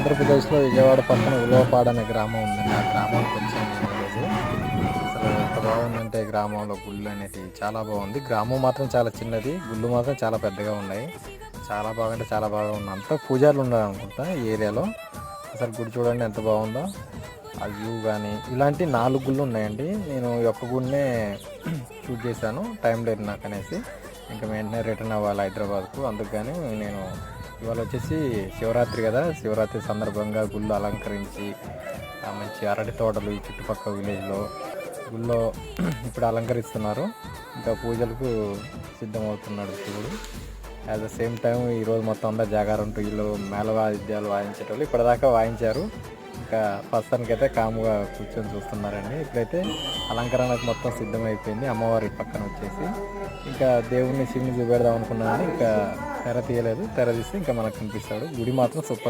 ఆంధ్రప్రదేశ్లో విజయవాడ పక్కన ఉలవపాడు అనే గ్రామం ఉందండి. ఆ గ్రామానికి వచ్చాను నేను ఈరోజు. అసలు ఎంత బాగుందంటే గ్రామంలో గుళ్ళు అనేటివి చాలా బాగుంది. గ్రామం మాత్రం చాలా చిన్నది, గుళ్ళు మాత్రం చాలా పెద్దగా ఉన్నాయి. చాలా బాగా అంటే చాలా బాగా ఉంది. అంతా పూజారులు ఉన్నారు అనుకుంటా ఈ ఏరియాలో. అసలు గుడి చూడండి ఎంత బాగుందో. ఆ వ్యూ కానీ ఇలాంటి 4 గుళ్ళు ఉన్నాయండి. నేను ఈ ఒక్క గుడినే షూట్ చేశాను, టైం లేదు నాకు అనేసి. ఇంకా వెంటనే రిటర్న్ అవ్వాలి హైదరాబాద్కు. అందుకు కానీ నేను ఇవాళ వచ్చేసి శివరాత్రి కదా, శివరాత్రి సందర్భంగా గుళ్ళు అలంకరించి మంచి అరటి తోటలు ఈ చుట్టుపక్కల విలేజ్లో గుళ్ళో ఇప్పుడు అలంకరిస్తున్నారు. ఇంకా పూజలకు సిద్ధమవుతున్నాడు శివుడు. అట్ ద సేమ్ టైం ఈరోజు మొత్తం అంతా జాగారం ఉంటూ వీళ్ళు మేళ వాయిద్యాలు వాయించేటోళ్ళు ఇప్పటిదాకా వాయించారు. ఇంకా ప్రస్తుతానికి అయితే కాముగా కూర్చొని చూస్తున్నారండి. ఇప్పుడైతే అలంకరణకు మొత్తం సిద్ధమైపోయింది. అమ్మవారి పక్కన వచ్చేసి ఇంకా దేవుణ్ణి శివుని చూపెడదాం అనుకున్నాను, ఇంకా తెర తీయలేదు. తెర తీస్తే ఇంకా మనకు కనిపిస్తాడు. గుడి మాత్రం సూపర్.